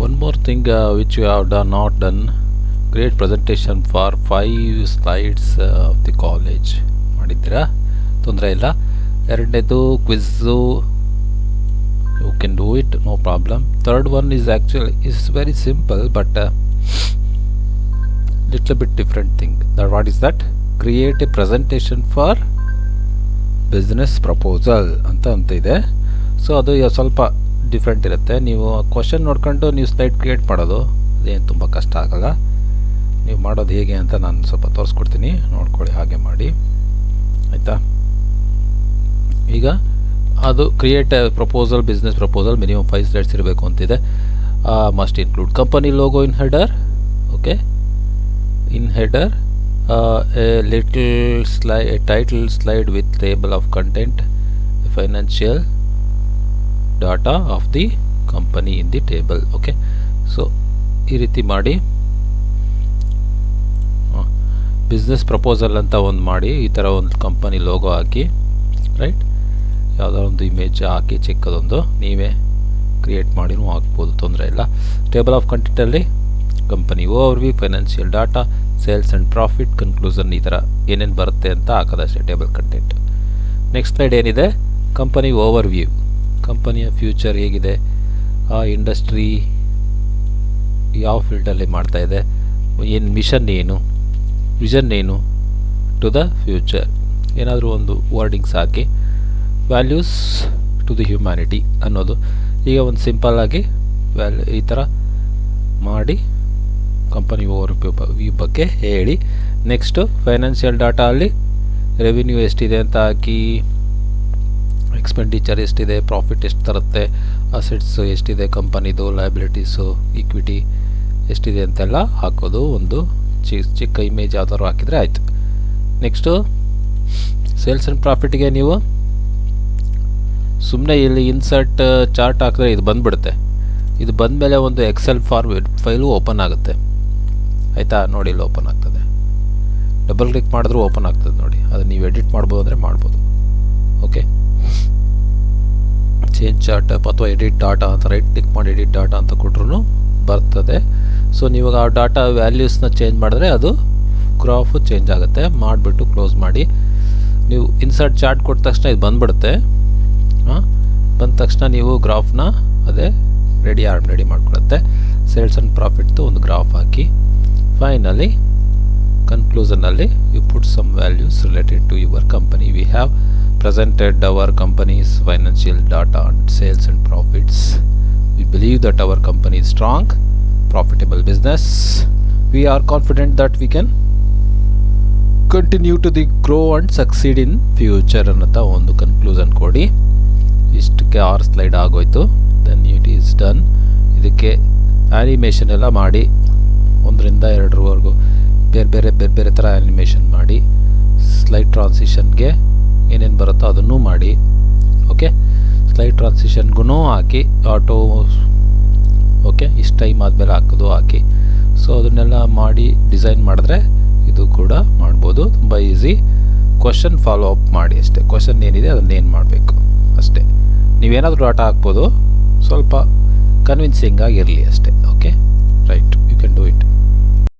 One more thing which you have not done, create presentation for 5 slides of the college. ಮಾಡಿದ್ದೀರಾ, ತೊಂದರೆ ಇಲ್ಲ. ಎರಡನೇದು quiz, you can do it, no problem. Third one is very simple but little bit different thing. That what is that? Create a presentation for business proposal ಅಂತ ಇದೆ. So ಅದು ಸ್ವಲ್ಪ different ಇರುತ್ತೆ. ನೀವು ಕ್ವಶನ್ ನೋಡ್ಕೊಂಡು ನೀವು ಸ್ಲೈಡ್ ಕ್ರಿಯೇಟ್ ಮಾಡೋದು ಅದೇನು ತುಂಬ ಕಷ್ಟ ಆಗಲ್ಲ. ನೀವು ಮಾಡೋದು ಹೇಗೆ ಅಂತ ನಾನು ಸ್ವಲ್ಪ ತೋರಿಸ್ಕೊಡ್ತೀನಿ, ನೋಡ್ಕೊಳ್ಳಿ, ಹಾಗೆ ಮಾಡಿ ಆಯಿತಾ. ಈಗ ಅದು create proposal, business proposal, minimum 5 slides ಇರಬೇಕು ಅಂತಿದೆ. Must include company logo in header. Okay, in header a little slide, a title slide with table of content, financial data of the company in the table. Okay, so ಈ ರೀತಿ ಮಾಡಿ business proposal ಅಂತ ಒಂದು ಮಾಡಿ, ಈ ಥರ ಒಂದು company logo ಹಾಕಿ, right, ಯಾವುದೋ ಒಂದು ಇಮೇಜ್ ಹಾಕಿ ಚಿಕ್ಕದೊಂದು ನೀವೇ ಕ್ರಿಯೇಟ್ ಮಾಡಿನೂ ಹಾಕ್ಬೋದು, ತೊಂದರೆ ಇಲ್ಲ. ಟೇಬಲ್ ಆಫ್ ಕಂಟೆಂಟಲ್ಲಿ company overview, financial data, sales and profit, conclusion, ಈ ಥರ ಏನೇನು ಬರುತ್ತೆ ಅಂತ ಹಾಕೋದಷ್ಟೇ ಟೇಬಲ್ ಕಂಟೆಂಟ್. ನೆಕ್ಸ್ಟ್ ಸ್ಲೈಡ್ ಏನಿದೆ, ಕಂಪನಿ ಓವರ್ವ್ಯೂ, ಕಂಪನಿಯ ಫ್ಯೂಚರ್ ಹೇಗಿದೆ, ಆ ಇಂಡಸ್ಟ್ರಿ ಯಾವ ಫೀಲ್ಡಲ್ಲಿ ಮಾಡ್ತಾಯಿದೆ, ಏನು ಮಿಷನ್, ಏನು ವಿಷನ್, ಏನು ಟು ದ ಫ್ಯೂಚರ್, ಏನಾದರೂ ಒಂದು ವರ್ಡಿಂಗ್ಸ್ ಹಾಕಿ, ವ್ಯಾಲ್ಯೂಸ್ ಟು ದಿ ಹ್ಯುಮ್ಯಾನಿಟಿ ಅನ್ನೋದು. ಈಗ ಒಂದು ಸಿಂಪಲ್ಲಾಗಿ ಈ ಥರ ಮಾಡಿ ಕಂಪನಿ ಓವರ್ವ್ಯೂ ಬಗ್ಗೆ ಹೇಳಿ. ನೆಕ್ಸ್ಟು ಫೈನಾನ್ಷಿಯಲ್ ಡಾಟಾ ಅಲ್ಲಿ ರೆವಿನ್ಯೂ ಎಷ್ಟಿದೆ ಅಂತ ಹಾಕಿ, ಎಕ್ಸ್ಪೆಂಡಿಚರ್ ಎಷ್ಟಿದೆ, ಪ್ರಾಫಿಟ್ ಎಷ್ಟು ತರುತ್ತೆ, ಅಸೆಟ್ಸ್ ಎಷ್ಟಿದೆ ಕಂಪನಿದು, ಲಯಬಿಲಿಟೀಸು, ಈಕ್ವಿಟಿ ಎಷ್ಟಿದೆ ಅಂತೆಲ್ಲ ಹಾಕೋದು. ಒಂದು ಚಿಕ್ಕ ಇಮೇಜ್ ಯಾವ್ದಾದ್ರು ಹಾಕಿದರೆ ಆಯಿತು. ನೆಕ್ಸ್ಟು ಸೇಲ್ಸ್ ಆ್ಯಂಡ್ ಪ್ರಾಫಿಟ್ಗೆ ನೀವು ಸುಮ್ಮನೆ ಇಲ್ಲಿ ಇನ್ಸರ್ಟ್ ಚಾರ್ಟ್ ಹಾಕಿದ್ರೆ ಇದು ಬಂದುಬಿಡುತ್ತೆ. ಇದು ಬಂದಮೇಲೆ ಒಂದು ಎಕ್ಸೆಲ್ ಫೈಲು ಓಪನ್ ಆಗುತ್ತೆ, ಆಯಿತಾ. ನೋಡಿ, ಇಲ್ಲಿ ಓಪನ್ ಆಗ್ತದೆ, ಡಬಲ್ ಕ್ಲಿಕ್ ಮಾಡಿದ್ರೂ ಓಪನ್ ಆಗ್ತದೆ ನೋಡಿ. ಅದು ನೀವು ಎಡಿಟ್ ಮಾಡ್ಬೋದು ಅಂದರೆ ಮಾಡ್ಬೋದು. ಓಕೆ, ಚೇಂಜ್ ಚಾರ್ಟ್ ಅಥವಾ ಎಡಿಟ್ ಡಾಟಾ ಅಂತ ರೈಟ್ ಕ್ಲಿಕ್ ಮಾಡಿ ಎಡಿಟ್ ಡಾಟಾ ಅಂತ ಕೊಟ್ರು ಬರ್ತದೆ. ಸೊ ನೀವು ಆ ಡಾಟಾ ವ್ಯಾಲ್ಯೂಸ್ನ ಚೇಂಜ್ ಮಾಡಿದ್ರೆ ಅದು ಗ್ರಾಫು ಚೇಂಜ್ ಆಗುತ್ತೆ. ಮಾಡಿಬಿಟ್ಟು ಕ್ಲೋಸ್ ಮಾಡಿ, ನೀವು ಇನ್ಸರ್ಟ್ ಚಾರ್ಟ್ ಕೊಟ್ಟ ತಕ್ಷಣ ಇದು ಬಂದುಬಿಡುತ್ತೆ. ಬಂದ ತಕ್ಷಣ ನೀವು ಗ್ರಾಫ್ನ ಅದೇ ರೆಡಿ ಮಾಡ್ಕೊಳುತ್ತೆ. ಸೇಲ್ಸ್ ಆ್ಯಂಡ್ ಪ್ರಾಫಿಟ್ದು ಒಂದು ಗ್ರಾಫ್ ಹಾಕಿ, ಫೈನಲಿ ಕನ್ಕ್ಲೂಷನಲ್ಲಿ you put some values related to your company. We have presented our company's financial data and sales and profits. We believe that our company is strong, profitable business. We are confident that we can continue to grow and succeed in future ಅನ್ನೋಂಥ ಒಂದು conclusion ಕೊಡಿ. ಇಷ್ಟಕ್ಕೆ 6 slide ಆಗೋಯ್ತು. Then it is done. ಇದಕ್ಕೆ animation ಎಲ್ಲ ಮಾಡಿ, 1ರಿಂದ 2ರವರೆಗೂ ಬೇರೆ ಬೇರೆ ಥರ ಆ್ಯನಿಮೇಷನ್ ಮಾಡಿ, ಸ್ಲೈಡ್ ಟ್ರಾನ್ಸಿಷನ್ಗೆ ಏನೇನು ಬರುತ್ತೋ ಅದನ್ನು ಮಾಡಿ. ಓಕೆ, ಸ್ಲೈಡ್ ಟ್ರಾನ್ಸಿಷನ್ಗೂ ಹಾಕಿ, ಆಟೋ, ಓಕೆ, ಇಷ್ಟು ಟೈಮ್ ಆದಮೇಲೆ ಹಾಕೋದು ಹಾಕಿ. ಸೊ ಅದನ್ನೆಲ್ಲ ಮಾಡಿ ಡಿಸೈನ್ ಮಾಡಿದ್ರೆ ಇದು ಕೂಡ ಮಾಡ್ಬೋದು, ತುಂಬ ಈಸಿ. ಕ್ವಶನ್ ಫಾಲೋ ಅಪ್ ಮಾಡಿ ಅಷ್ಟೇ. ಕ್ವಶನ್ ಏನಿದೆ ಅದನ್ನೇನು ಮಾಡಬೇಕು ಅಷ್ಟೇ. ನೀವೇನಾದರೂ ಡಾಟಾ ಹಾಕ್ಬೋದು, ಸ್ವಲ್ಪ ಕನ್ವಿನ್ಸಿಂಗ್ ಆಗಿರಲಿ ಅಷ್ಟೇ. Okay, right, you can do it.